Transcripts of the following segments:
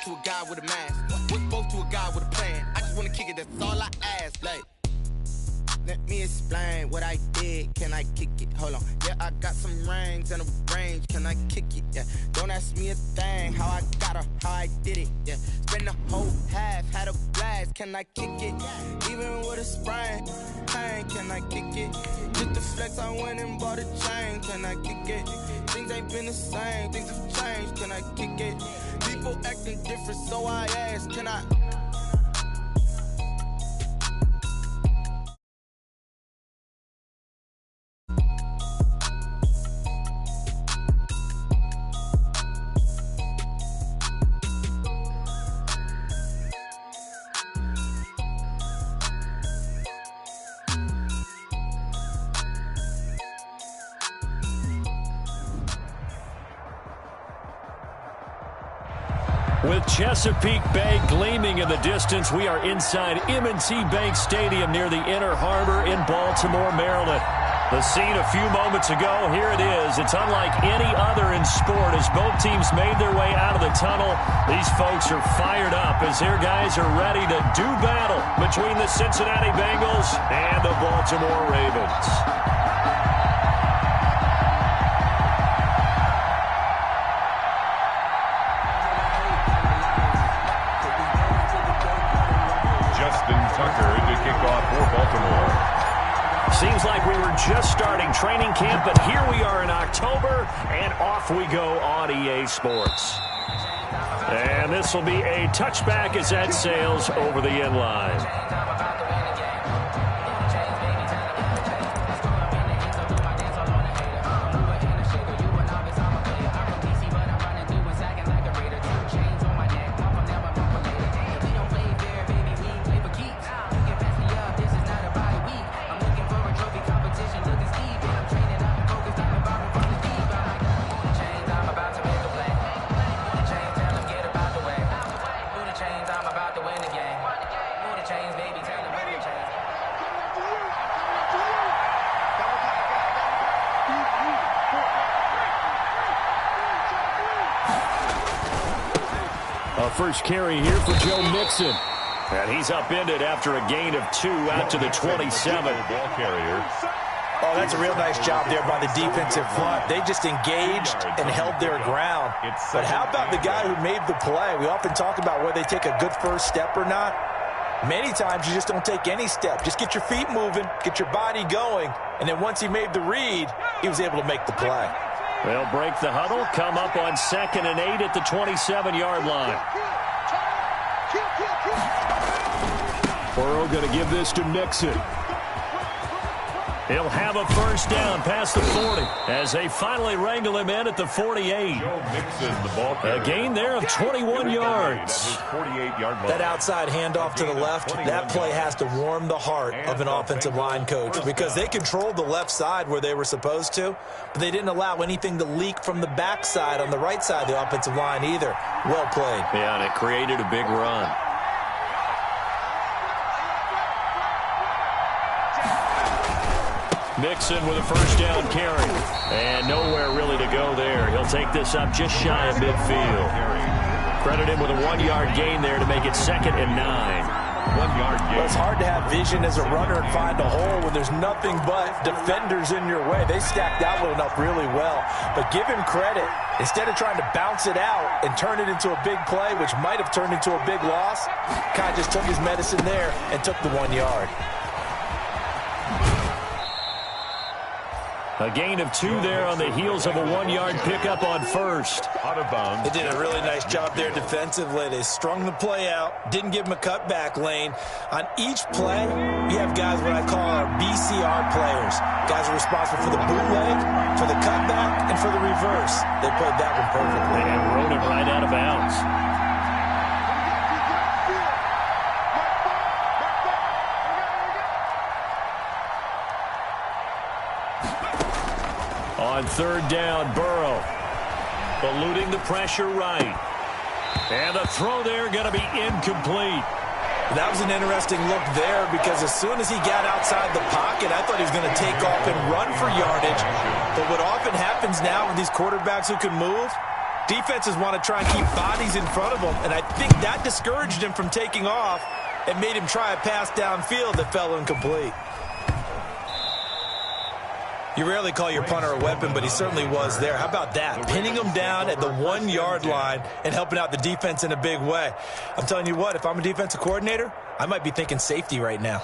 to a guy with a mask? What's both to a guy with a plan? I just wanna kick it, that's all I ask. Like, let me explain what I did. Can I kick it? Hold on. Yeah, I got some rings and a range. Can I kick it? Yeah. Don't ask me a thing. How I got her, how I did it. Yeah. Spend the whole half, had a blast. Can I kick it? Even with a sprain. Pain, can I kick it? Just the flex, I went and bought a chain. Can I kick it? Things ain't been the same. Things have changed. Can I kick it? People acting different, so I ask. Can I? With Chesapeake Bay gleaming in the distance, we are inside M&T Bank Stadium near the Inner Harbor in Baltimore, Maryland. The scene a few moments ago, here it is. It's unlike any other in sport as both teams made their way out of the tunnel. These folks are fired up as their guys are ready to do battle between the Cincinnati Bengals and the Baltimore Ravens. Seems like we were just starting training camp, but here we are in October, and off we go on EA Sports. And this will be a touchback as that sails over the end line. First carry here for Joe Mixon. And he's upended after a gain of 2 out to the 27. Ball carrier. Oh, that's a real nice job there by the defensive front. They just engaged and held their ground. But how about the guy who made the play? We often talk about whether they take a good first step or not. Many times you just don't take any step. Just get your feet moving, get your body going, and then once he made the read, he was able to make the play. They'll break the huddle, come up on 2nd and 8 at the 27-yard line. Burrow going to give this to Mixon. He'll have a first down past the 40 as they finally wrangle him in at the 48. A gain there of 21 yards. That outside handoff to the left, that play has to warm the heart of an offensive line coach because they controlled the left side where they were supposed to, but they didn't allow anything to leak from the backside on the right side of the offensive line either. Well played. Yeah, and it created a big run. Mixon with a first down carry. And nowhere really to go there. He'll take this up just shy of midfield. Credit him with a 1-yard gain there to make it 2nd and 9. 1-yard gain. Well, it's hard to have vision as a runner and find a hole when there's nothing but defenders in your way. They stacked that one up really well. But give him credit. Instead of trying to bounce it out and turn it into a big play, which might have turned into a big loss, kind of just took his medicine there and took the 1 yard. A gain of 2 there on the heels of a 1-yard pickup on first. Out of bounds. They did a really nice job there defensively. They strung the play out, didn't give him a cutback lane. On each play, we have guys what I call our BCR players. Guys are responsible for the bootleg, for the cutback, and for the reverse. They played that one perfectly. And rode him right out of bounds. On 3rd down, Burrow eluding the pressure right. And the throw there going to be incomplete. That was an interesting look there because as soon as he got outside the pocket, I thought he was going to take off and run for yardage. But what often happens now with these quarterbacks who can move, Defenses want to try and keep bodies in front of them, and I think that discouraged him from taking off and made him try a pass downfield that fell incomplete. You rarely call your punter a weapon, but he certainly was there. How about that? Pinning him down at the 1-yard line and helping out the defense in a big way. I'm telling you what, if I'm a defensive coordinator, I might be thinking safety right now.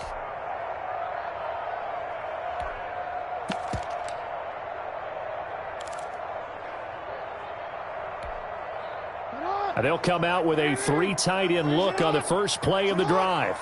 They'll come out with a 3 tight end look on the first play of the drive.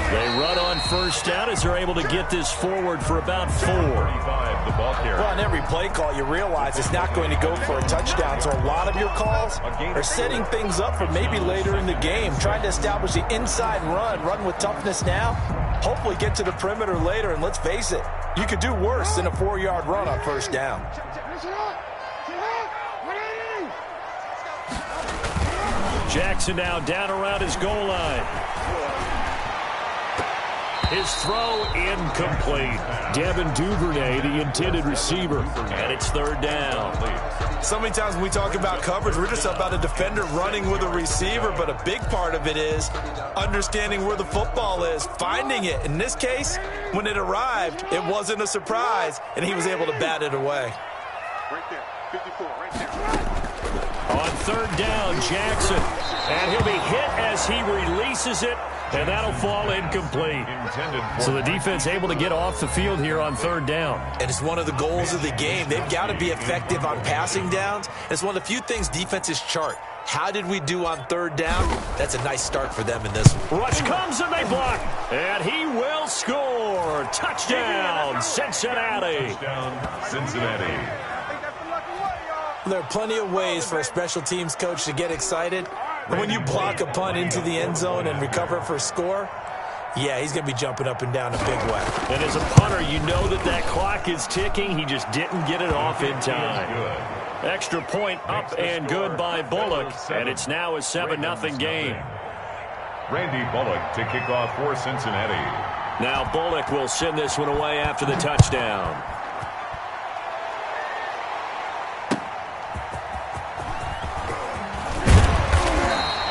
They run on first down as they're able to get this forward for about 4. Well, on every play call, you realize it's not going to go for a touchdown, so a lot of your calls are setting things up for maybe later in the game, trying to establish the inside run with toughness now, hopefully get to the perimeter later, and let's face it, you could do worse than a 4-yard run on first down. Jackson now down around his goal line. His throw incomplete. Devin Duvernay, the intended receiver. And it's 3rd down. So many times when we talk about coverage, we're just about a defender running with a receiver, but a big part of it is understanding where the football is, finding it. In this case, when it arrived, it wasn't a surprise, and he was able to bat it away. Right there, 54, right there. On 3rd down, Jackson. And he'll be hit as he releases it, and that'll fall incomplete. So the defense able to get off the field here on 3rd down. And it's one of the goals of the game. They've got to be effective on passing downs. It's one of the few things defenses chart. How did we do on 3rd down? That's a nice start for them in this one. Rush comes and they block. And he will score. Touchdown, Cincinnati. Touchdown, Cincinnati. There are plenty of ways for a special teams coach to get excited. And when you block a punt into the end zone and recover for a score, yeah, he's going to be jumping up and down a big way. And as a punter, you know that clock is ticking. He just didn't get it off in time. Extra point up and good by Bullock. And it's now a 7-0 game. Randy Bullock to kick off for Cincinnati. Now Bullock will send this one away after the touchdown.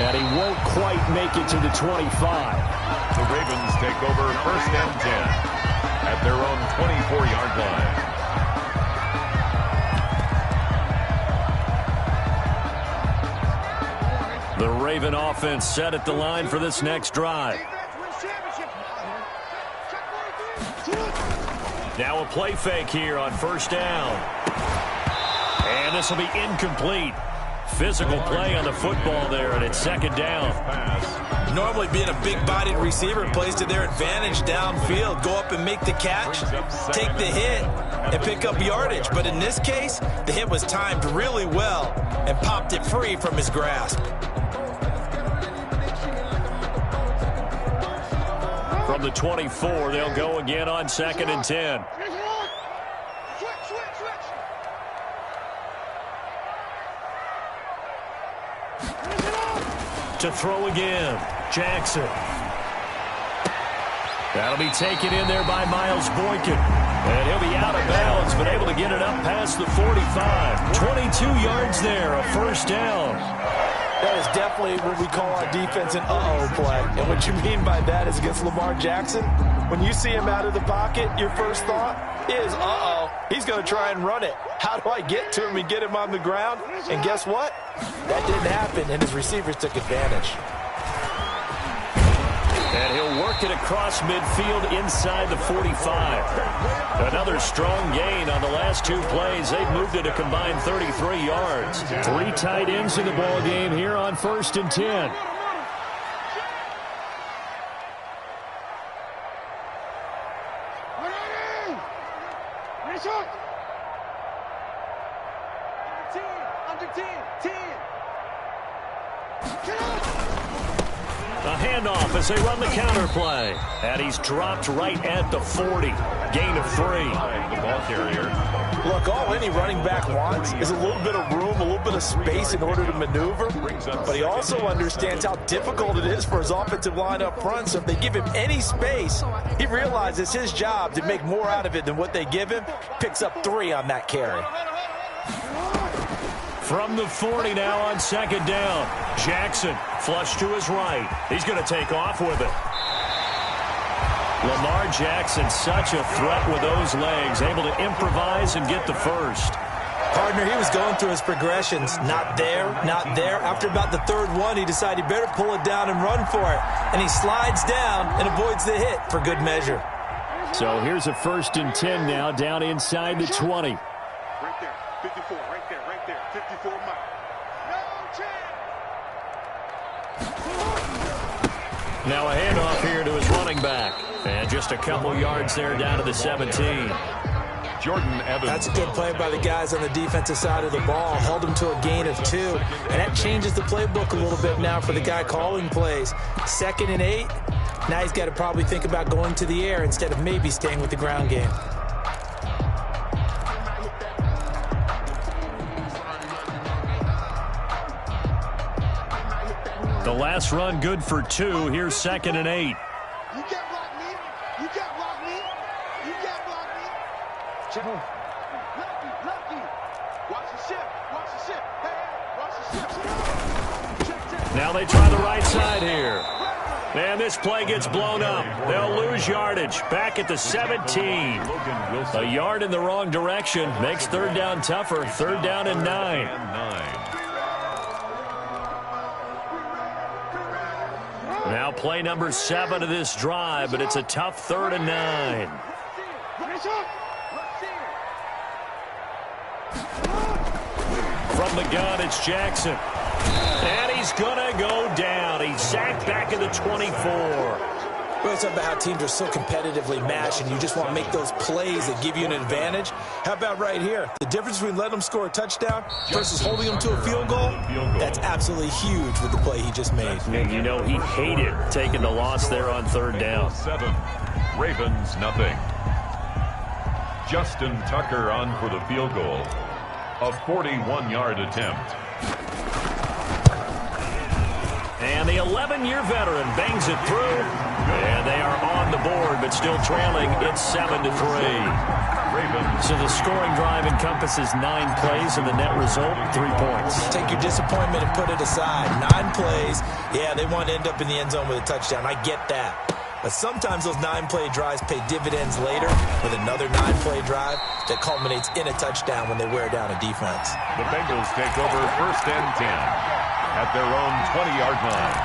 And he won't quite make it to the 25. The Ravens take over 1st and 10 at their own 24-yard line. The Raven offense set at the line for this next drive. Now a play fake here on 1st down. And this will be incomplete. Physical play on the football there, and it's 2nd down. Normally being a big-bodied receiver plays to their advantage downfield. Go up and make the catch, take the hit, and pick up yardage. But in this case, the hit was timed really well and popped it free from his grasp. From the 24, they'll go again on 2nd and 10. To throw again, Jackson. That'll be taken in there by Miles Boykin. And he'll be out of bounds, but able to get it up past the 45. 22 yards there, a 1st down. That is definitely what we call our defense an uh-oh play. And what you mean by that is against Lamar Jackson, when you see him out of the pocket, your first thought is, uh-oh, he's going to try and run it. How do I get to him and get him on the ground? And guess what? That didn't happen, and his receivers took advantage. And he'll work it across midfield inside the 45. Another strong gain on the last 2 plays. They've moved it a combined 33 yards. 3 tight ends in the ball game here on 1st and 10. A handoff as they run the counter play. And he's dropped right at the 40. Gain of 3. The ball carrier. Look, Look, all any running back wants is a little bit of room, a little bit of space in order to maneuver. But he also understands how difficult it is for his offensive line up front. So if they give him any space, he realizes it's his job to make more out of it than what they give him. Picks up 3 on that carry. From the 40 now on second down. Jackson flush to his right. He's going to take off with it. Lamar Jackson, such a threat with those legs, able to improvise and get the first. Partner, he was going through his progressions. Not there, not there. After about the third one, he decided he better pull it down and run for it. And he slides down and avoids the hit for good measure. So here's a 1st and 10 now, down inside the 20. Right there, 54, right there, 54 mile. No chance. Now a handoff here to his running back. And just a couple yards there down to the 17. Jordan Evans. That's a good play by the guys on the defensive side of the ball. Held him to a gain of 2. And that changes the playbook a little bit now for the guy calling plays. 2nd and 8. Now he's got to probably think about going to the air instead of maybe staying with the ground game. The last run good for 2. Here's 2nd and 8. You can't block me. You can't block me. You can't block me. Check. Lucky. Watch the ship. Watch the ship. Hey, watch the ship. Check. Now they try the right side here. And this play gets blown up. They'll lose yardage. Back at the 17. A yard in the wrong direction makes 3rd down tougher. 3rd down and 9. Now play number 7 of this drive, but it's a tough 3rd and 9. From the gun, it's Jackson. And he's going to go down. He's sacked back at the 24. Well, it's about how teams are so competitively matched, and you just want to make those plays that give you an advantage. How about right here? The difference between letting them score a touchdown versus holding them to a field goal, that's absolutely huge with the play he just made. You know, he hated taking the loss there on 3rd down. 7. Ravens, nothing. Justin Tucker on for the field goal. A 41-yard attempt. And the 11-year veteran bangs it through. And they are on the board, but still trailing. It's 7-3. So the scoring drive encompasses 9 plays, and the net result, 3 points. Take your disappointment and put it aside. 9 plays. Yeah, they want to end up in the end zone with a touchdown. I get that. But sometimes those 9-play drives pay dividends later with another 9-play drive that culminates in a touchdown when they wear down a defense. The Bengals take over 1st and 10 at their own 20-yard line.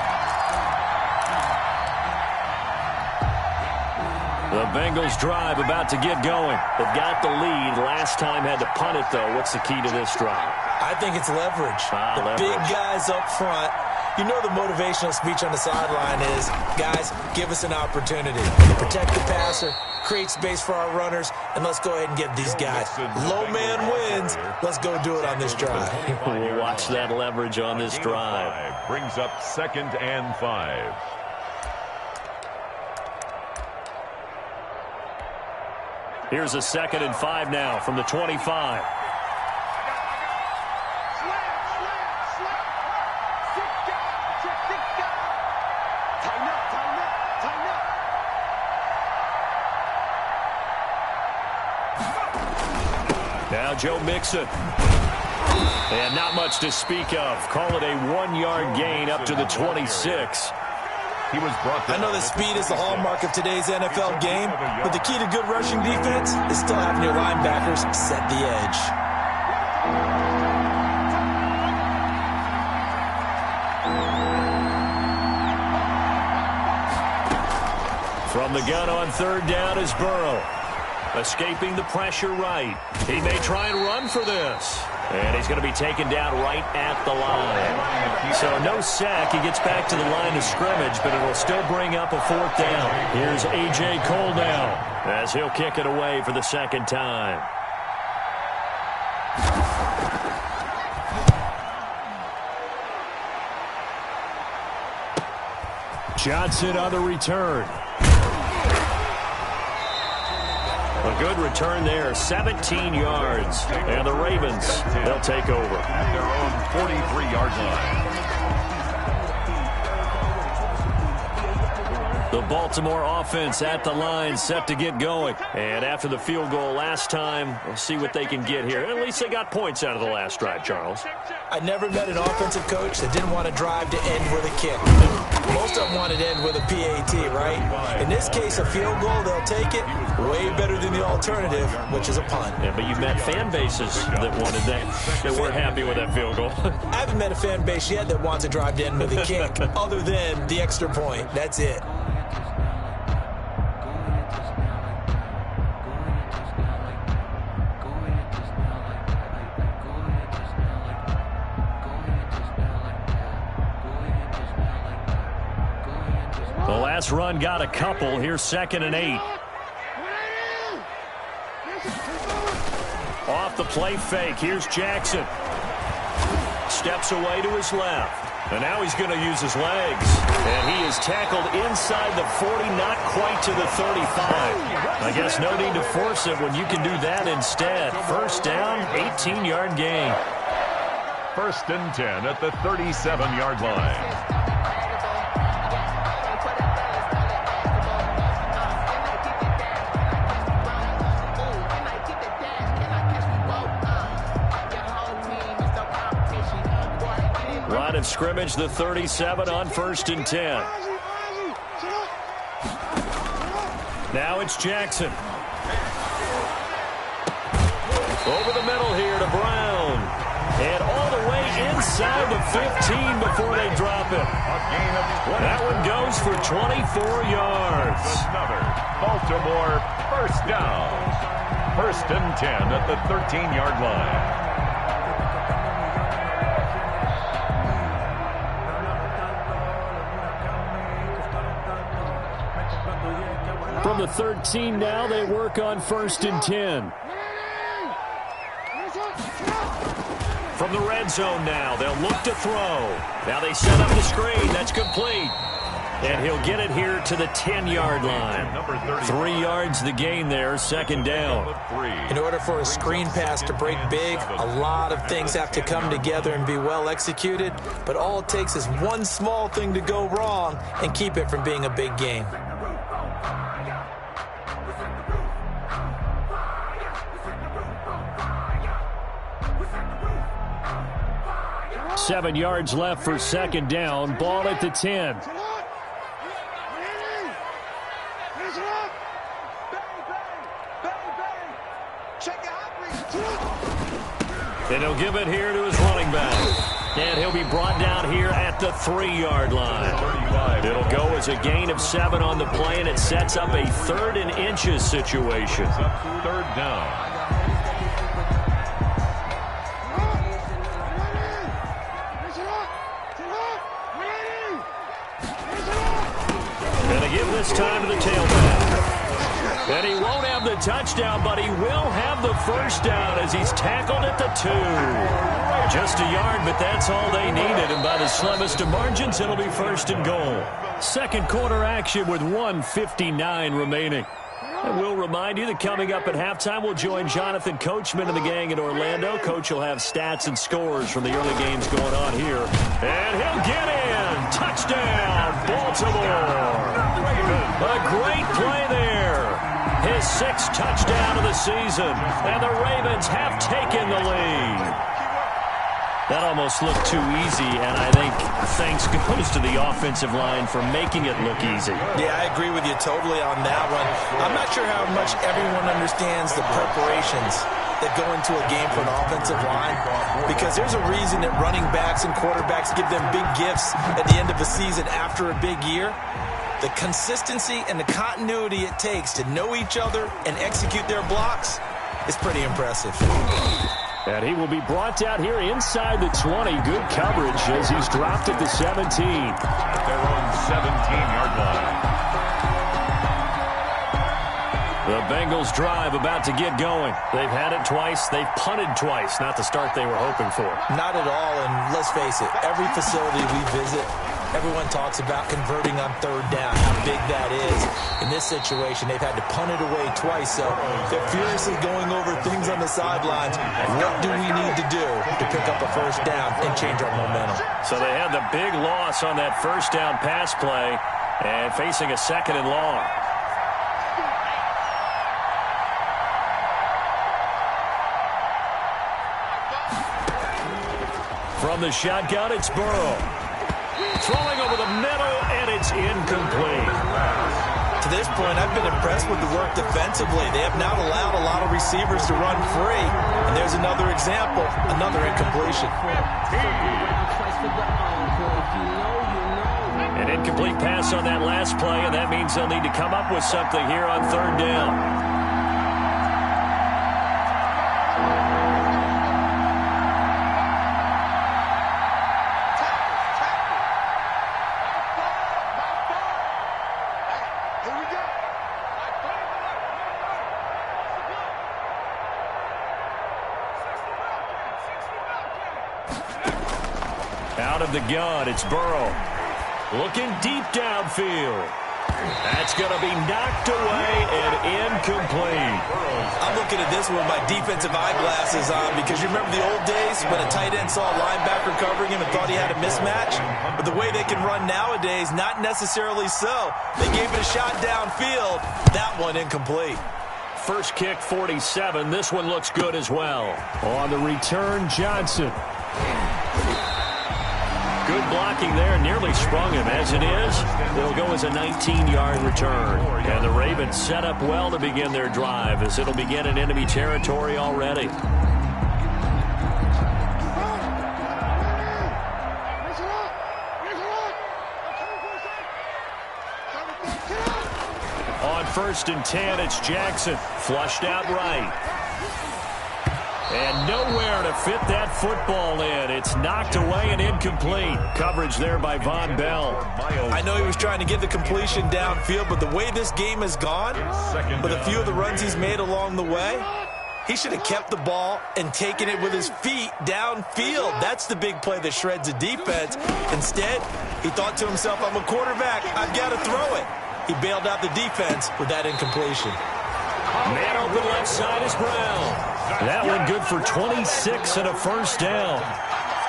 The Bengals drive about to get going. They've got the lead. Last time had to punt it, though. What's the key to this drive? I think it's leverage. The big guys up front. You know the motivational speech on the sideline is, guys, give us an opportunity to protect the passer, create space for our runners, and let's go ahead and get these guys. Low man wins. Let's go do it on this drive. We'll watch that leverage on this drive. Brings up 2nd and 5. Here's a 2nd and 5 now from the 25. Now Joe Mixon. And not much to speak of. Call it a 1-yard gain up to the 26. He was brought down. I know that speed is the hallmark of today's NFL game, but the key to good rushing defense is still having your linebackers set the edge. From the gun on 3rd down is Burrow. Escaping the pressure right. He may try and run for this. And he's going to be taken down right at the line. So no sack. He gets back to the line of scrimmage, but it'll still bring up a 4th down. Here's A.J. Cole now as he'll kick it away for the 2nd time. Johnson on the return. A good return there, 17 yards. And the Ravens, they'll take over. At their own 43-yard line. The Baltimore offense at the line, set to get going. And after the field goal last time, we'll see what they can get here. At least they got points out of the last drive, Charles. I never met an offensive coach that didn't want to drive to end with a kick. Most of them wanted to end with a PAT, right? In this case, a field goal, they'll take it. Way better than the alternative, which is a punt. Yeah, but you've met fan bases that wanted that. They weren't happy with that field goal. I haven't met a fan base yet that wants to drive to end with a kick, other than the extra point. That's it. The last run got a couple. Here's 2nd and 8. Off the play fake. Here's Jackson. Steps away to his left. And now he's going to use his legs. And he is tackled inside the 40, not quite to the 35. I guess no need to force it when you can do that instead. First down, 18-yard gain. 1st and 10 at the 37-yard line. Line of scrimmage, the 37 on 1st and 10. Now it's Jackson. Over the middle here to Brown. And all the way inside the 15 before they drop it. That one goes for 24 yards. Another Baltimore first down. 1st and 10 at the 13-yard line. From the 13 now, they work on 1st and 10. From the red zone now, they'll look to throw. Now they set up the screen. That's complete. And he'll get it here to the 10-yard line. 3 yards the gain there, 2nd down. In order for a screen pass to break big, a lot of things have to come together and be well executed. But all it takes is one small thing to go wrong and keep it from being a big game. 7 yards left for 2nd down. Ball at the 10. And he'll give it here to his running back. And he'll be brought down here at the 3-yard line. It'll go as a gain of 7 on the play, and it sets up a 3rd and inches situation. 3rd down. Gonna give this time to the tailback. And he won't have the touchdown, but he will have the first down as he's tackled at the 2. Just a yard, but that's all they needed. And by the slimmest of margins, it'll be 1st and goal. 2nd quarter action with 1:59 remaining. And we'll remind you that coming up at halftime, we'll join Jonathan Coachman and the gang in Orlando. Coach will have stats and scores from the early games going on here. And he'll get in. Touchdown, Baltimore. A great play there. His 6th touchdown of the season. And the Ravens have taken the lead. That almost looked too easy, and I think thanks goes to the offensive line for making it look easy. Yeah, I agree with you totally on that one. I'm not sure how much everyone understands the preparations that go into a game for an offensive line, because there's a reason that running backs and quarterbacks give them big gifts at the end of a season after a big year. The consistency and the continuity it takes to know each other and execute their blocks is pretty impressive. And he will be brought down here inside the 20. Good coverage as he's dropped at the 17. Their own 17-yard line. The Bengals drive about to get going. They've had it twice. They've punted twice. Not the start they were hoping for. Not at all, and let's face it, every facility we visit, Everyone talks about converting on third down, how big that is. In this situation, they've had to punt it away twice, so they're furiously going over things on the sidelines. What do we need to do to pick up a first down and change our momentum? So they had the big loss on that first down pass play and facing a 2nd and long. From the shotgun, it's Burrow. Throwing over the middle, and it's incomplete. To this point, I've been impressed with the work defensively. They have not allowed a lot of receivers to run free. And there's another example, another incompletion. An incomplete pass on that last play, and that means they'll need to come up with something here on third down. Out of the gun, it's Burrow. Looking deep downfield. That's going to be knocked away and incomplete. I'm looking at this with my defensive eyeglasses on because you remember the old days when a tight end saw a linebacker covering him and thought he had a mismatch? But the way they can run nowadays, not necessarily so. They gave it a shot downfield. That one incomplete. First kick, 47. This one looks good as well. On the return, Johnson. Good blocking there, nearly sprung him. As it is, it'll go as a 19-yard return. And the Ravens set up well to begin their drive as it'll begin in enemy territory already. On 1st and 10, it's Jackson. Flushed out right. And nowhere to fit that football in. It's knocked away and incomplete. Coverage there by Von Bell. I know he was trying to get the completion downfield, but the way this game has gone, with a few of the runs he's made along the way, he should have kept the ball and taken it with his feet downfield. That's the big play that shreds the defense. Instead, he thought to himself, I'm a quarterback. I've got to throw it. He bailed out the defense with that incompletion. Man open left side is Brown. That one good for 26 and a first down.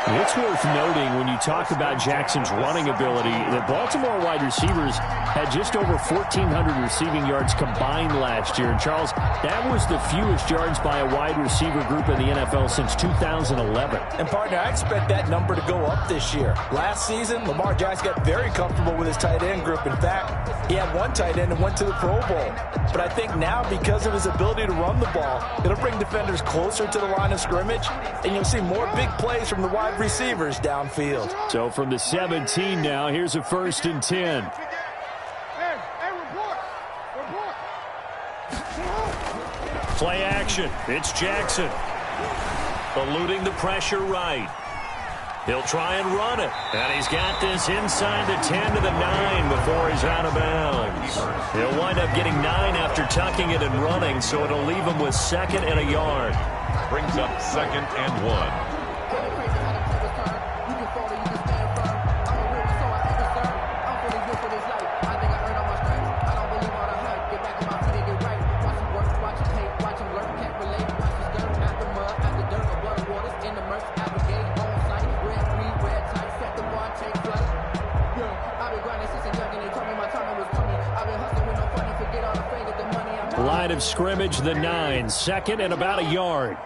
It's worth noting when you talk about Jackson's running ability that Baltimore wide receivers had just over 1,400 receiving yards combined last year. And, Charles, that was the fewest yards by a wide receiver group in the NFL since 2011. And, partner, I expect that number to go up this year. Last season, Lamar Jackson got very comfortable with his tight end group. In fact, he had one tight end and went to the Pro Bowl. But I think now, because of his ability to run the ball, it'll bring defenders closer to the line of scrimmage, and you'll see more big plays from the wide receivers downfield. So from the 17 now, here's a 1st and 10. Play action. It's Jackson. Eluding the pressure right. He'll try and run it. And he's got this inside the 10 to the 9 before he's out of bounds. He'll wind up getting 9 after tucking it and running, so it'll leave him with 2nd and a yard. Brings up 2nd and 1. Line of scrimmage, the 9. 2nd and about a yard.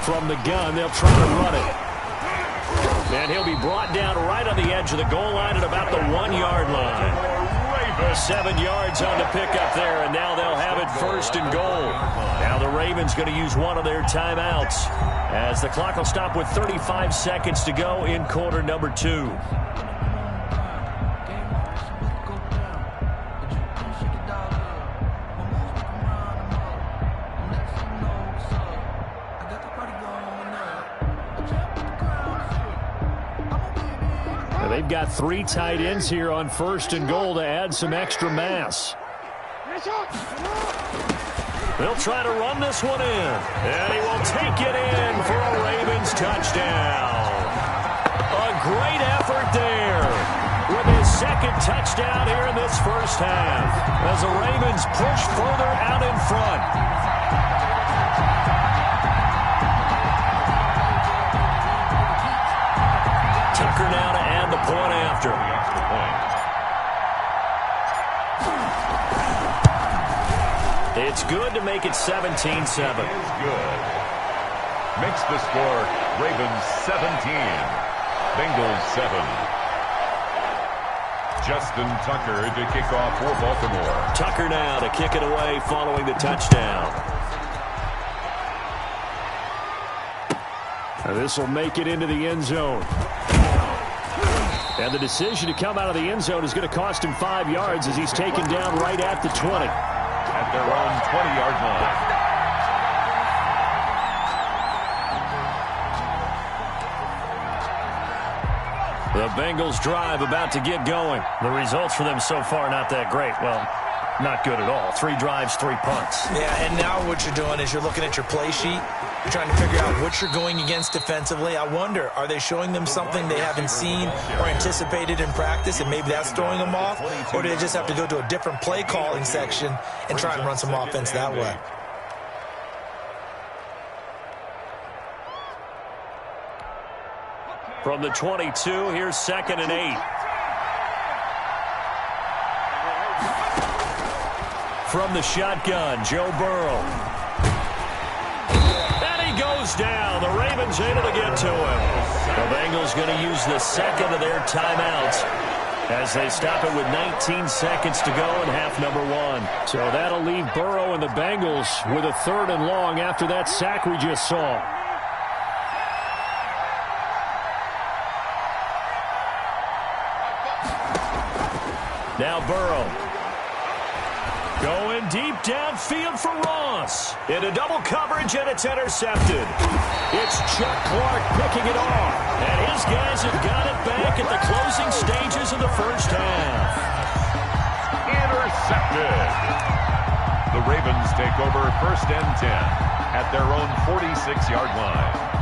From the gun, they'll try to run it. And he'll be brought down right on the edge of the goal line at about the 1-yard line. 7 yards on the pickup there, and now they'll have it 1st and goal. Now the Ravens going to use one of their timeouts as the clock will stop with 35 seconds to go in quarter number 2. They've got 3 tight ends here on 1st and goal to add some extra mass. They'll try to run this one in. And he will take it in for a Ravens touchdown. A great effort there with his second touchdown here in this first half as the Ravens push further out in front. Tucker now to add the point after. It's good to make it 17-7. Is good. Makes the score Ravens 17, Bengals 7. Justin Tucker to kick off for Baltimore. Tucker now to kick it away following the touchdown. This will make it into the end zone. And the decision to come out of the end zone is going to cost him 5 yards as he's taken down right at the 20. At their own 20-yard line. The Bengals drive about to get going. The results for them so far not that great. Well, not good at all. 3 drives, 3 punts. Yeah, and now what you're doing is you're looking at your play sheet. You're trying to figure out what you're going against defensively. I wonder, are they showing them something they haven't seen or anticipated in practice, and maybe that's throwing them off? Or do they just have to go to a different play calling section and try and run some offense that way? From the 22, here's 2nd and 8. From the shotgun, Joe Burrow. Goes down. The Ravens able to get to him. The Bengals going to use the second of their timeouts as they stop it with 19 seconds to go in half number 1. So that'll leave Burrow and the Bengals with a 3rd and long after that sack we just saw. Now Burrow. Going deep downfield for Ross. Into double coverage, and it's intercepted. It's Chuck Clark picking it off. And his guys have got it back at the closing stages of the first half. Intercepted. The Ravens take over 1st and 10 at their own 46-yard line.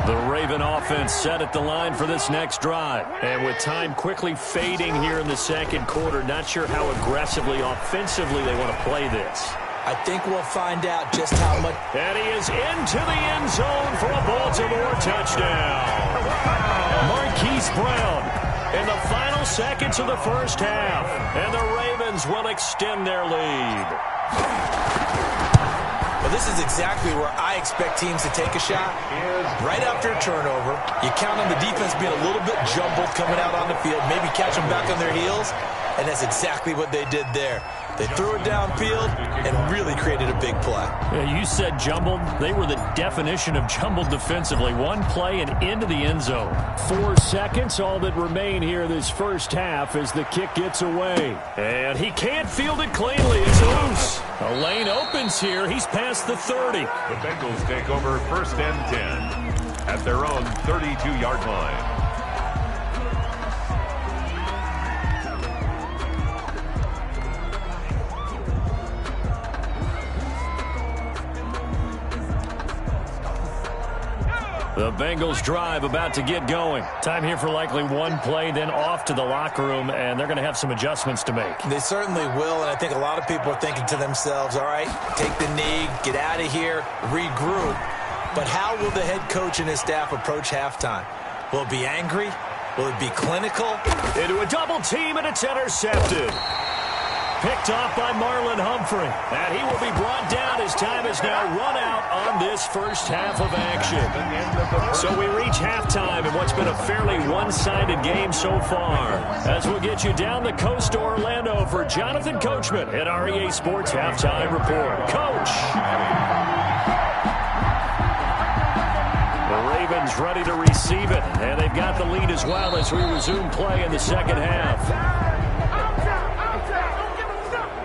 The Raven offense set at the line for this next drive. And with time quickly fading here in the second quarter, not sure how aggressively, offensively they want to play this. I think we'll find out just how much. And he is into the end zone for a Baltimore touchdown. Marquise Brown in the final seconds of the first half. And the Ravens will extend their lead. Well, this is exactly where I expect teams to take a shot. Right after a turnover, you count on the defense being a little bit jumbled coming out on the field, maybe catch them back on their heels, and that's exactly what they did there. They threw it downfield and really created a big play. Yeah, you said jumbled. They were the definition of jumbled defensively. One play and into the end zone. 4 seconds, all that remain here this first half as the kick gets away. And he can't field it cleanly. It's loose. A lane opens here. He's past the 30. The Bengals take over 1st and 10 at their own 32-yard line. The Bengals drive about to get going. Time here for likely one play, then off to the locker room, and they're going to have some adjustments to make. They certainly will, and I think a lot of people are thinking to themselves, all right, take the knee, get out of here, regroup. But how will the head coach and his staff approach halftime? Will it be angry? Will it be clinical? Into a double team, and it's intercepted. Picked off by Marlon Humphrey. And he will be brought down as time is now run out on this first half of action. So we reach halftime in what's been a fairly one-sided game so far. As we'll get you down the coast to Orlando for Jonathan Coachman at our EA Sports Halftime Report. Coach! The Ravens ready to receive it. And they've got the lead as well as we resume play in the second half.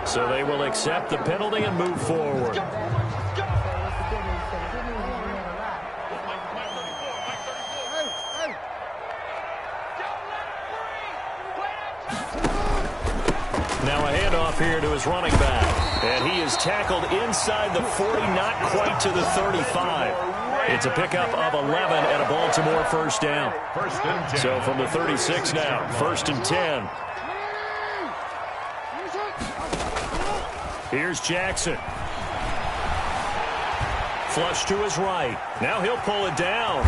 So they will accept the penalty and move forward. Now a handoff off here to his running back. And he is tackled inside the 40, not quite to the 35. It's a pickup of 11 and a Baltimore first down. First and 10. So from the 36 now, first and 10. Here's Jackson. Flush to his right. Now he'll pull it down.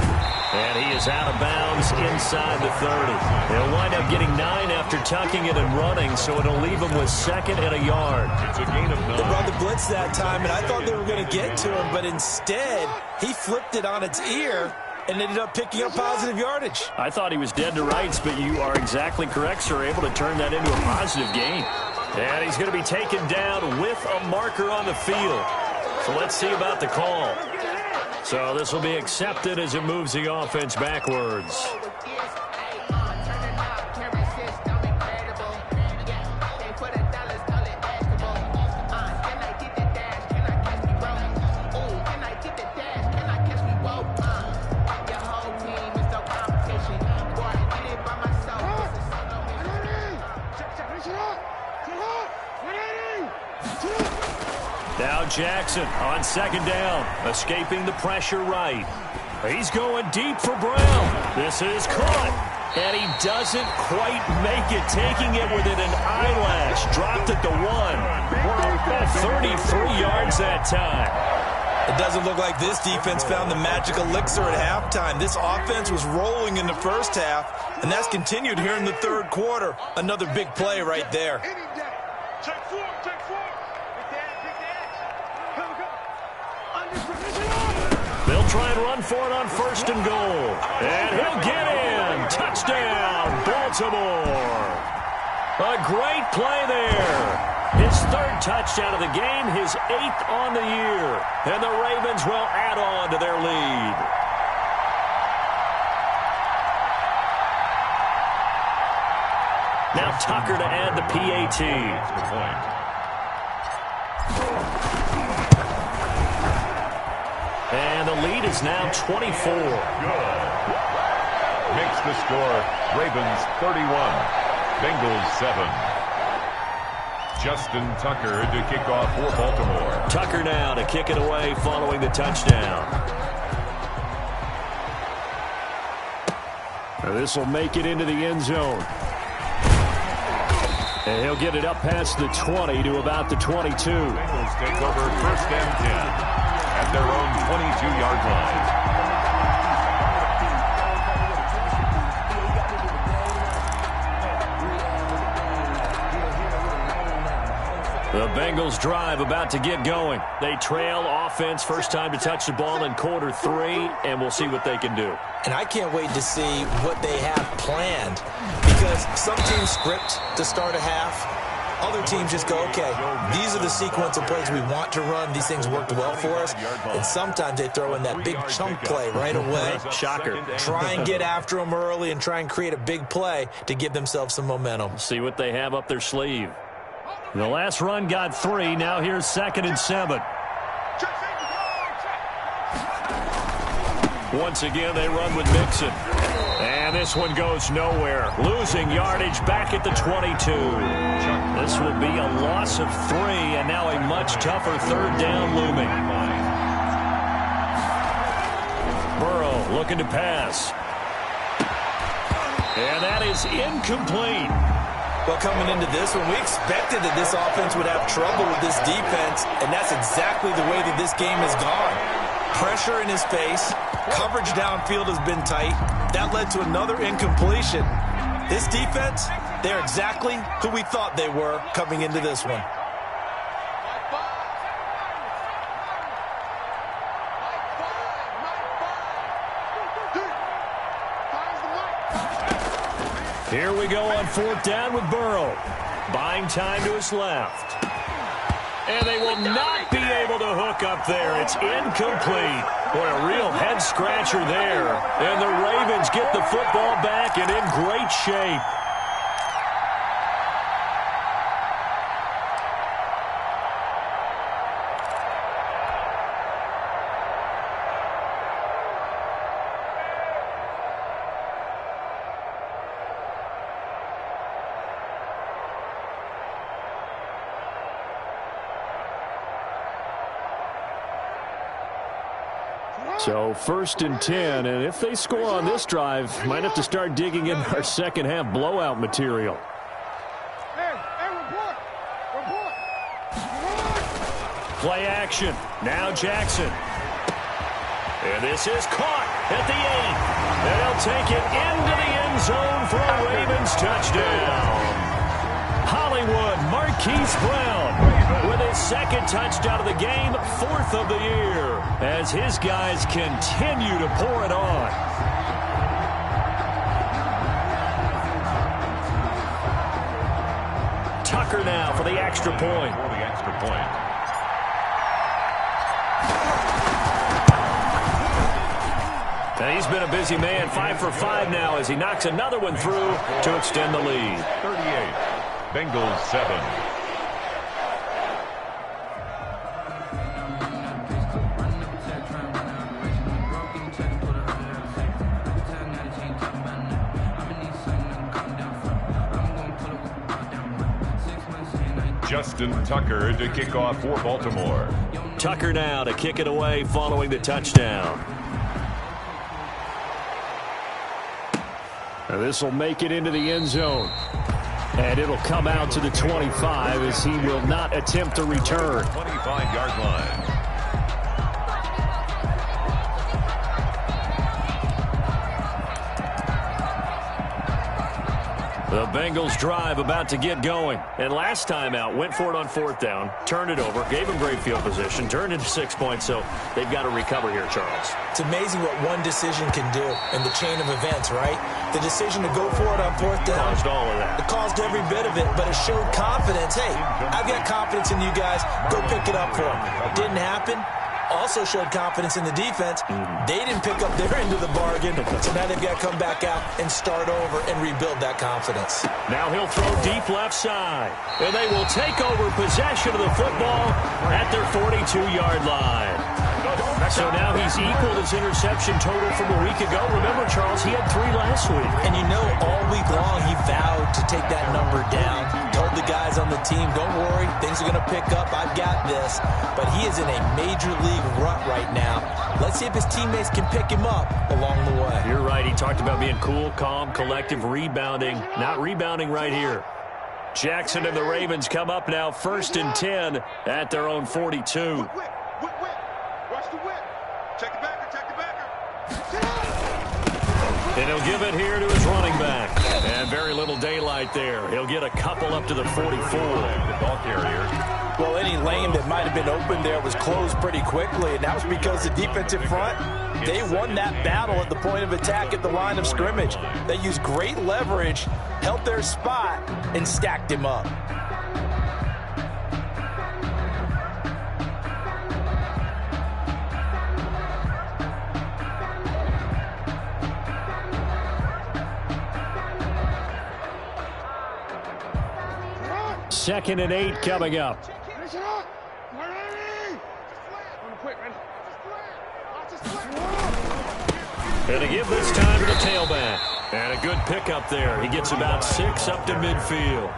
And he is out of bounds inside the 30. He'll wind up getting 9 after tucking it and running, so it'll leave him with second and a yard. It's a gain of 9. They brought the blitz that time, and I thought they were going to get to him, but instead, he flipped it on its ear and ended up picking up positive yardage. I thought he was dead to rights, but you are exactly correct, sir. Able to turn that into a positive gain. And he's going to be taken down with a marker on the field. So let's see about the call. So this will be accepted as it moves the offense backwards. Now Jackson on second down, escaping the pressure right. He's going deep for Brown. This is caught, and he doesn't quite make it, taking it within an eyelash. Dropped at the 1. 33 yards that time. It doesn't look like this defense found the magic elixir at halftime. This offense was rolling in the first half, and that's continued here in the third quarter. Another big play right there. They'll try and run for it on first and goal. And he'll get in. Touchdown, Baltimore. A great play there. His third touchdown of the game, his 8th on the year. And the Ravens will add on to their lead. Now Tucker to add the PAT. The point. And the lead is now 24. Good. Makes the score Ravens 31, Bengals 7. Justin Tucker to kick off for Baltimore. Tucker now to kick it away following the touchdown. This will make it into the end zone. And he'll get it up past the 20 to about the 22. Bengals take over first and 10 at their own 22-yard line. The Bengals drive about to get going. They trail offense, first time to touch the ball in quarter 3, and we'll see what they can do. And I can't wait to see what they have planned, because some teams script to start a half. Other teams just go, okay, these are the sequence of plays we want to run. These things worked well for us. And sometimes they throw in that big chunk play right away. Shocker. Try and get after them early and try and create a big play to give themselves some momentum. See what they have up their sleeve. The last run got 3. Now here's 2nd and 7. Once again, they run with Mixon. And this one goes nowhere. Losing yardage back at the 22. This will be a loss of 3, and now a much tougher third down looming. Burrow looking to pass. And that is incomplete. Well, coming into this one, we expected that this offense would have trouble with this defense, and that's exactly the way that this game has gone. Pressure in his face, coverage downfield has been tight. That led to another incompletion. This defense, they're exactly who we thought they were coming into this one. Here we go on 4th down with Burrow. Buying time to his left. And they will not be able to hook up there. It's incomplete. Boy, a real head-scratcher there. And the Ravens get the football back and in great shape. So 1st and 10, and if they score on this drive, might have to start digging in our second half blowout material. Play action. Now Jackson. And this is caught at the 8. And he'll take it into the end zone for a Ravens touchdown. Hollywood Marquise Brown with his second touchdown of the game, 4th of the year, as his guys continue to pour it on. Tucker now for the extra point. And he's been a busy man, 5 for 5 now as he knocks another one through to extend the lead. 38, Bengals 7. Justin Tucker to kick off for Baltimore. Tucker now to kick it away following the touchdown. This will make it into the end zone. And it'll come out to the 25 as he will not attempt to return. 25-yard line. The Bengals drive about to get going. And last time out, went for it on 4th down, turned it over, gave him great field position, turned into 6 points, so they've got to recover here, Charles. It's amazing what one decision can do in the chain of events, right? The decision to go for it on 4th down. Caused all of that. It caused every bit of it, but it showed confidence. Hey, I've got confidence in you guys. Go pick it up for them. Didn't happen. Also showed confidence in the defense. They didn't pick up their end of the bargain, so now they've got to come back out and start over and rebuild that confidence. Now he'll throw deep left side, and they will take over possession of the football at their 42-yard line. So now he's equaled his interception total from a week ago. Remember, Charles, he had 3 last week. And you know, all week long he vowed to take that number down. Told the guys on the team, don't worry, things are going to pick up. I've got this. But he is in a major league rut right now. Let's see if his teammates can pick him up along the way. You're right. He talked about being cool, calm, collective, rebounding. Not rebounding right here. Jackson and the Ravens come up now 1st and 10 at their own 42. Watch the whip. Check the backer, check the backer. And he'll give it here to his running back. And very little daylight there. He'll get a couple up to the 44. The ball carrier. Well, any lane that might have been open there was closed pretty quickly, and that was because the defensive front, they won that battle at the point of attack at the line of scrimmage. They used great leverage, held their spot, and stacked him up. Second and 8 coming up. And to give this time to the tailback. And a good pickup there. He gets about 6 up to midfield.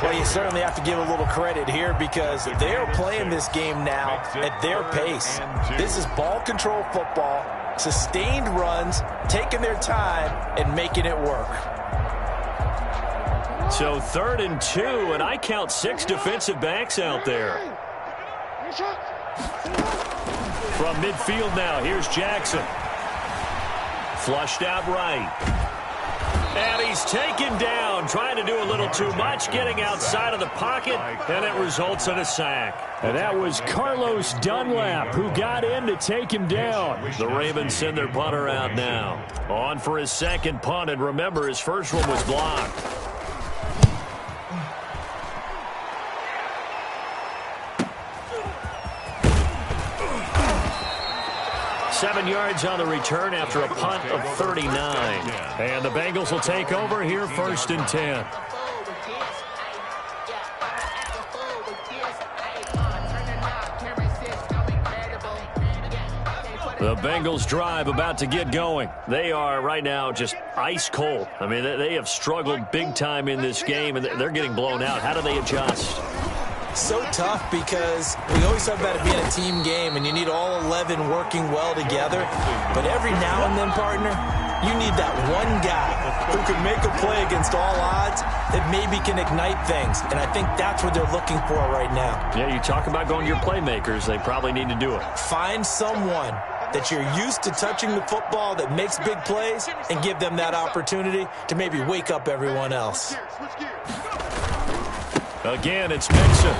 Well, you certainly have to give a little credit here because they're playing this game now at their pace. This is ball control football, sustained runs, taking their time, and making it work. So 3rd and 2, and I count 6 defensive backs out there. From midfield now, here's Jackson. Flushed out right. And he's taken down, trying to do a little too much, getting outside of the pocket, and it results in a sack. And that was Carlos Dunlap who got in to take him down. The Ravens send their punter out now. On for his second punt, and remember, his first one was blocked. 7 yards on the return after a punt of 39. And the Bengals will take over here 1st and 10. The Bengals drive about to get going. They are right now just ice cold. I mean, they have struggled big time in this game, and they're getting blown out. How do they adjust? So tough because we always talk about it being a team game and you need all 11 working well together. But every now and then, partner, you need that one guy who can make a play against all odds that maybe can ignite things. And I think that's what they're looking for right now. Yeah, you talk about going to your playmakers. They probably need to do it. Find someone that you're used to touching the football that makes big plays and give them that opportunity to maybe wake up everyone else. Again, it's Mixon.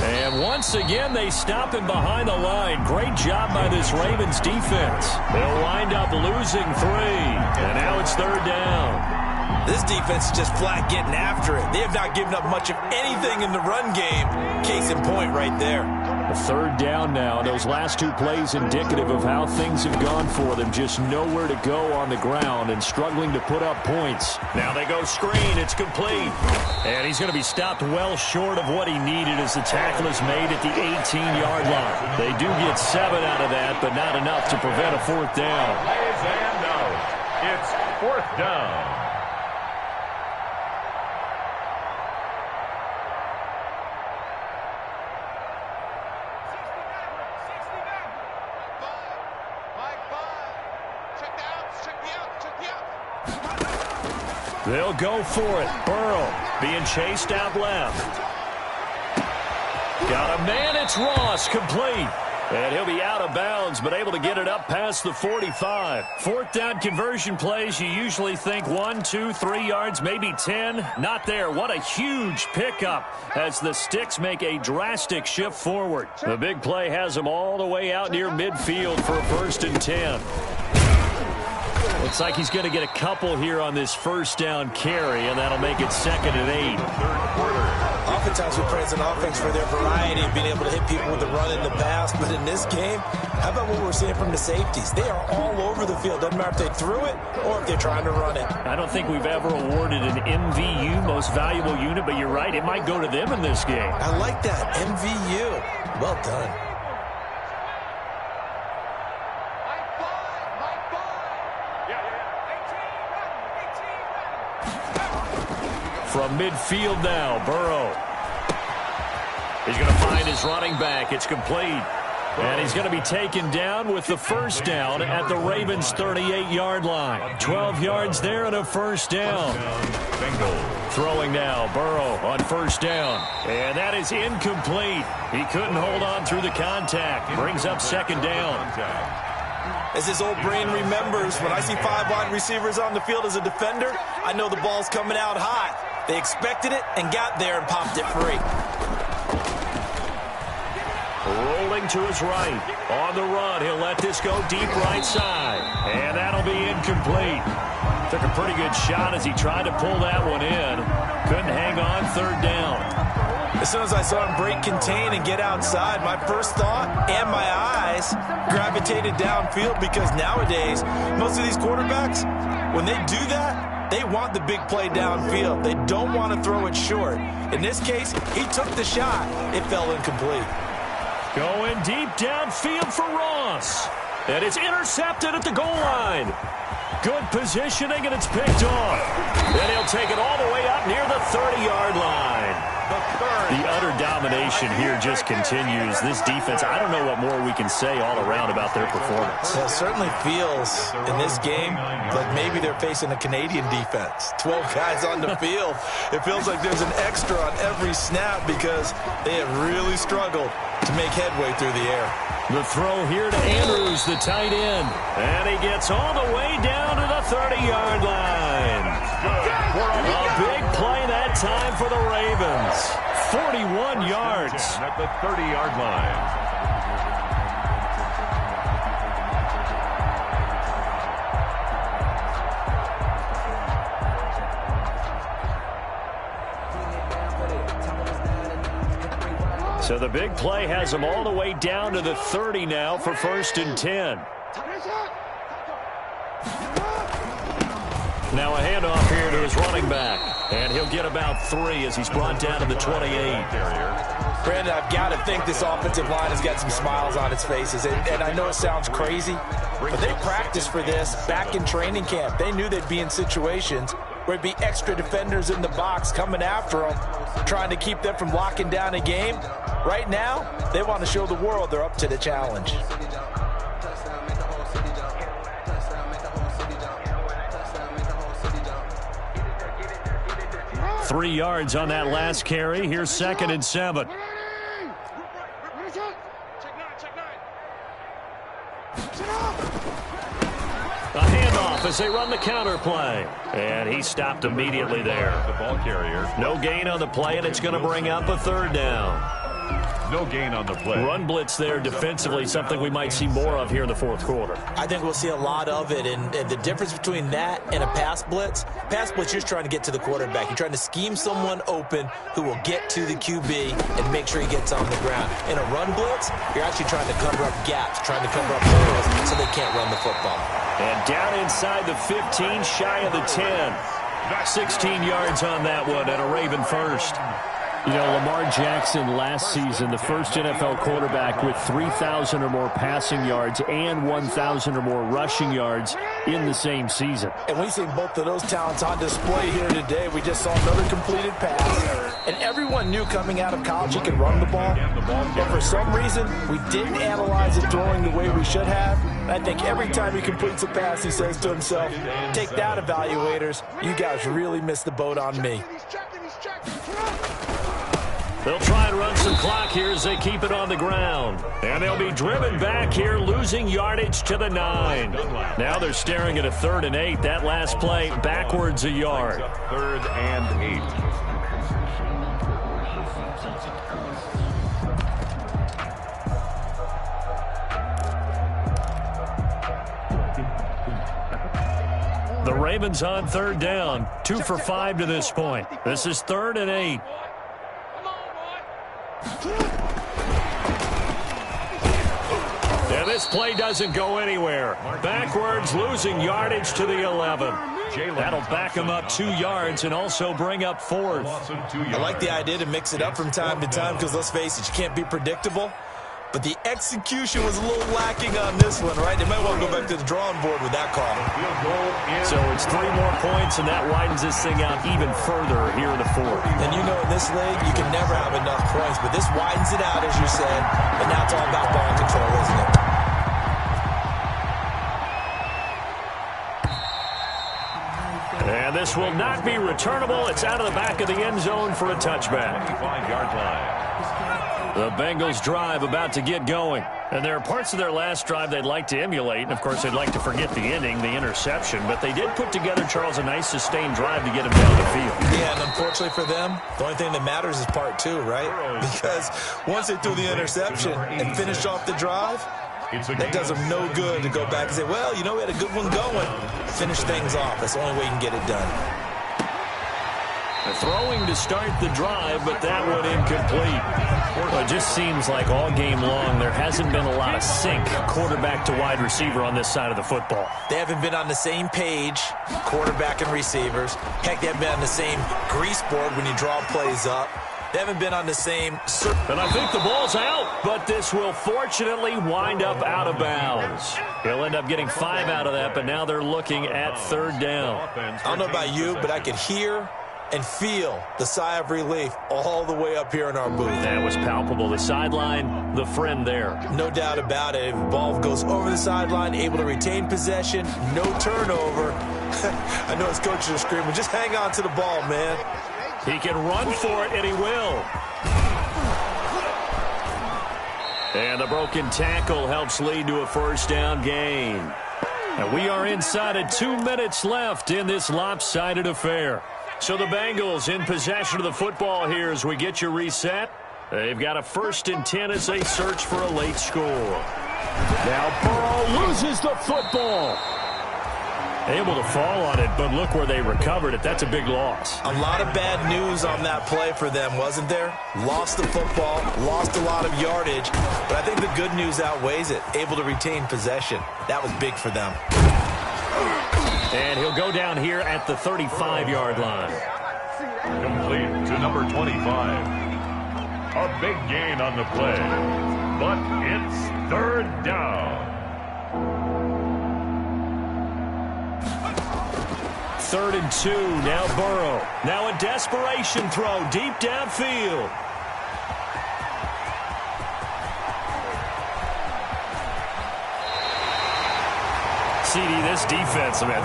And once again, they stop him behind the line. Great job by this Ravens defense. They'll wind up losing 3. And now it's 3rd down. This defense is just flat getting after it. They have not given up much of anything in the run game. Case in point right there. A 3rd down now. Those last 2 plays indicative of how things have gone for them. Just nowhere to go on the ground and struggling to put up points. Now they go screen. It's complete. And he's going to be stopped well short of what he needed as the tackle is made at the 18-yard line. They do get 7 out of that, but not enough to prevent a 4th down. And now it's 4th down. They'll go for it. Burrow being chased out left. Got a man. It's Ross. Complete. And he'll be out of bounds, but able to get it up past the 45. 4th down conversion plays, you usually think 1, 2, 3 yards, maybe 10. Not there. What a huge pickup as the Sticks make a drastic shift forward. The big play has them all the way out near midfield for a 1st and 10. Looks like he's going to get a couple here on this 1st down carry, and that'll make it 2nd and 8. Oftentimes we praise an offense for their variety of being able to hit people with the run in the pass, but in this game, how about what we're seeing from the safeties? They are all over the field. Doesn't matter if they threw it or if they're trying to run it. I don't think we've ever awarded an MVU, most valuable unit, but you're right, it might go to them in this game. I like that, MVU. Well done. From midfield now, Burrow. He's going to find his running back. It's complete. And he's going to be taken down with the 1st down at the Ravens' 38-yard line. 12 yards there and a 1st down. Throwing now, Burrow on 1st down. And that is incomplete. He couldn't hold on through the contact. Brings up 2nd down. As his old brain remembers, when I see 5 wide receivers on the field as a defender, I know the ball's coming out hot. They expected it and got there and popped it free. Rolling to his right. On the run, he'll let this go deep right side. And that'll be incomplete. Took a pretty good shot as he tried to pull that one in. Couldn't hang on. 3rd down. As soon as I saw him break contain and get outside, my first thought and my eyes gravitated downfield because nowadays, most of these quarterbacks, when they do that, they want the big play downfield. They don't want to throw it short. In this case, he took the shot. It fell incomplete. Going deep downfield for Ross. And it's intercepted at the goal line. Good positioning, and it's picked off. Then he'll take it all the way up near the 30-yard line. The utter domination here just continues. This defense, I don't know what more we can say all around about their performance. Well, it certainly feels in this game like maybe they're facing a Canadian defense. 12 guys on the field. It feels like there's an extra on every snap because they have really struggled to make headway through the air. The throw here to Andrews, the tight end. And he gets all the way down to the 30-yard line. A big play that time for the Ravens. 41 yards. At the 30-yard line. So the big play has him all the way down to the 30 now for 1st and 10. Now a handoff here to his running back. And he'll get about 3 as he's brought down to the 28. Brandon, I've got to think this offensive line has got some smiles on its faces. And I know it sounds crazy, but they practiced for this back in training camp. They knew they'd be in situations where it'd be extra defenders in the box coming after them, trying to keep them from locking down a game. Right now, they want to show the world they're up to the challenge. 3 yards on that last carry. Here's 2nd and 7. A handoff as they run the counter play. And he stopped immediately there. The ball carrier. No gain on the play, and it's going to bring up a 3rd down. No gain on the play. Run blitz there defensively, something we might see more of here in the 4th quarter. I think we'll see a lot of it, and the difference between that and a pass blitz, you're just trying to get to the quarterback. You're trying to scheme someone open who will get to the QB and make sure he gets on the ground. In a run blitz, you're actually trying to cover up gaps, trying to cover up holes so they can't run the football. And down inside the 15, shy of the 10. 16 yards on that one, and a Raven first. You know, Lamar Jackson last season, the first NFL quarterback with 3,000 or more passing yards and 1,000 or more rushing yards in the same season. And we see both of those talents on display here today. We just saw another completed pass. And everyone knew coming out of college he could run the ball. But for some reason, we didn't analyze it throwing the way we should have. And I think every time he completes a pass, he says to himself, take that, evaluators. You guys really missed the boat on me. They'll try and run some clock here as they keep it on the ground. And they'll be driven back here, losing yardage to the 9. Now they're staring at a 3rd and 8. That last play backwards a yard. 3rd and 8. The Ravens on 3rd down. 2 for 5 to this point. This is 3rd and 8. And this play doesn't go anywhere. Backwards, losing yardage to the 11. That'll back him up 2 yards and also bring up 4th. I like the idea to mix it up from time to time because, let's face it, you can't be predictable. But the execution was a little lacking on this one, right? They might want to go back to the drawing board with that call. So it's 3 more points, and that widens this thing out even further here in the 4th. And you know in this league, you can never have enough points. But this widens it out, as you said. And now it's all about ball control, isn't it? And this will not be returnable. It's out of the back of the end zone for a touchback. 5-yard line. The Bengals drive about to get going. And there are parts of their last drive they'd like to emulate. And, of course, they'd like to forget the inning, the interception. But they did put together, Charles, a nice sustained drive to get him down the field. Yeah, and unfortunately for them, the only thing that matters is part 2, right? Because once they threw the interception and finished off the drive, that does them no good to go back and say, well, you know, we had a good one going. Finish things off. That's the only way you can get it done. Throwing to start the drive, but that one incomplete. Well, it just seems like all game long there hasn't been a lot of sync quarterback to wide receiver on this side of the football. They haven't been on the same page, quarterback and receivers. Heck, they haven't been on the same grease board when you draw plays up. They haven't been on the same... And I think the ball's out, but this will fortunately wind up out of bounds. He'll end up getting 5 out of that, but now they're looking at 3rd down. I don't know about you, but I could hear and feel the sigh of relief all the way up here in our booth. That was palpable. The sideline, the friend there. No doubt about it. If the ball goes over the sideline, able to retain possession, no turnover. I know his coaches are screaming, just hang on to the ball, man. He can run for it, and he will. And the broken tackle helps lead to a 1st down gain. And we are inside of 2 minutes left in this lopsided affair. So the Bengals in possession of the football here as we get you reset. They've got a 1st and 10 as they search for a late score. Now Burrow loses the football. Able to fall on it, but look where they recovered it. That's a big loss. A lot of bad news on that play for them, wasn't there? Lost the football, lost a lot of yardage, but I think the good news outweighs it. Able to retain possession. That was big for them. And he'll go down here at the 35-yard line. Complete to number 25. A big gain on the play, but it's 3rd down. 3rd and 2. Now Burrow. Now a desperation throw deep downfield. CD, this defense, man,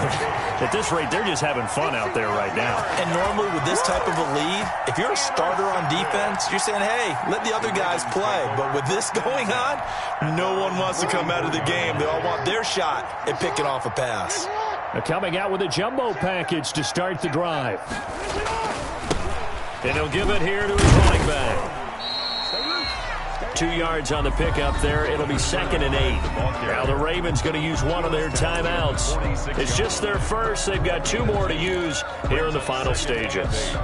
at this rate, they're just having fun out there right now. And normally with this type of a lead, if you're a starter on defense, you're saying, hey, let the other guys play. But with this going on, no one wants to come out of the game. They all want their shot at picking off a pass. They're coming out with a jumbo package to start the drive. And he'll give it here to his running back. 2 yards on the pickup there. It'll be 2nd and 8. Now the Ravens going to use one of their timeouts. It's just their first. They've got 2 more to use here in the final stages.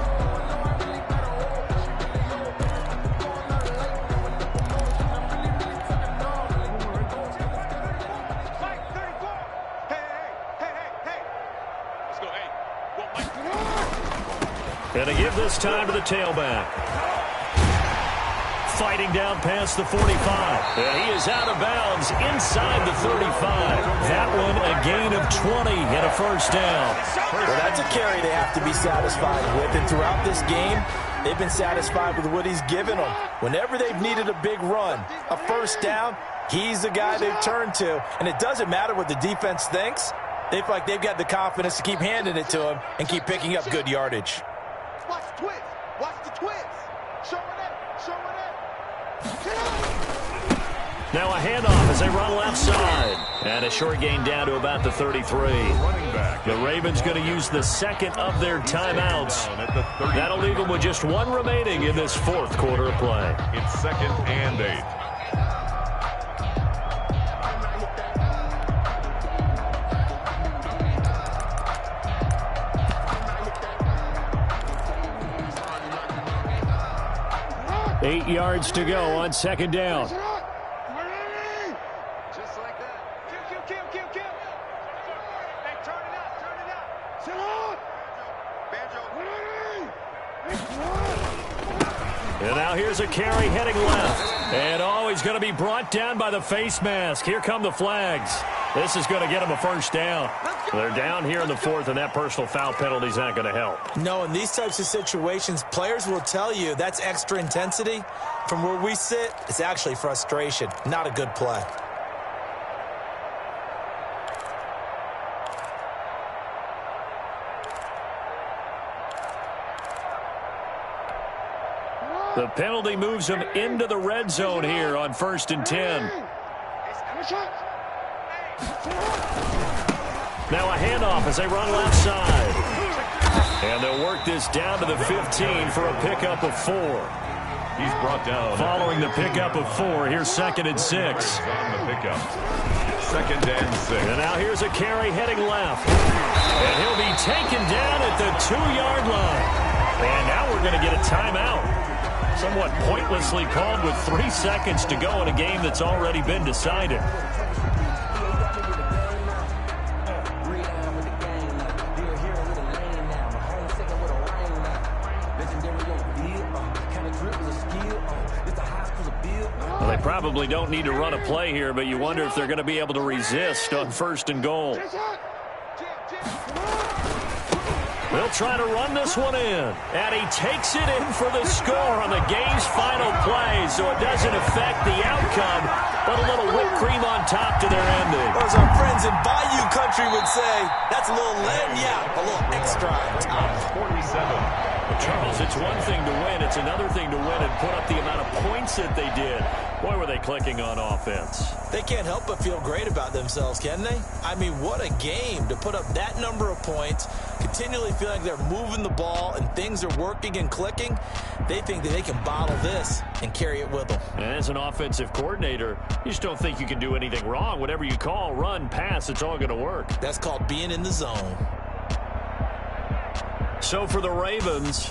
And to give this time to the tailback. Fighting down past the 45. And he is out of bounds inside the 35. That one a gain of 20 and a first down. Well, that's a carry they have to be satisfied with. And throughout this game, they've been satisfied with what he's given them. Whenever they've needed a big run, a first down, he's the guy they've turned to. And it doesn't matter what the defense thinks. They feel like they've got the confidence to keep handing it to him and keep picking up good yardage. Watch the twist. Watch the twist. Show it up. Show it up. Now a handoff as they run left side. And a short gain down to about the 33. The Ravens going to use the 2nd of their timeouts. That'll leave them with just 1 remaining in this 4th quarter of play. It's 2nd and 8. Eight yards to go on 2nd down. Just like that. Kill. Hey, turn it up. Sit on. Banjo. And now here's a carry heading left. And he's going to be brought down by the face mask. Here come the flags. This is going to get him a first down. They're down here in the 4th, and that personal foul penalty is not going to help. No, in these types of situations, players will tell you that's extra intensity. From where we sit, it's actually frustration, not a good play. The penalty moves him into the red zone here on 1st and 10. Now a handoff as they run left side. And they'll work this down to the 15 for a pickup of 4. He's brought down. Following the pickup of 4, here's 2nd and 6. On the pickup. 2nd and 6. And now here's a carry heading left. And he'll be taken down at the 2-yard line. And now we're going to get a timeout. Somewhat pointlessly called with 3 seconds to go in a game that's already been decided. Well, they probably don't need to run a play here, but you wonder if they're going to be able to resist on 1st and goal. They'll try to run this one in. And he takes it in for the score on the game's final play, so it doesn't affect the outcome, but a little whipped cream on top to their ending. Or as our friends in Bayou Country would say, that's a little lagniappe, a little extra on top. 47. Charles, it's one thing to win. It's another thing to win and put up the amount of points that they did. Boy, were they clicking on offense. They can't help but feel great about themselves, can they? I mean, what a game to put up that number of points, continually feeling like they're moving the ball and things are working and clicking. They think that they can bottle this and carry it with them. And as an offensive coordinator, you just don't think you can do anything wrong. Whatever you call, run, pass, it's all going to work. That's called being in the zone. So for the Ravens,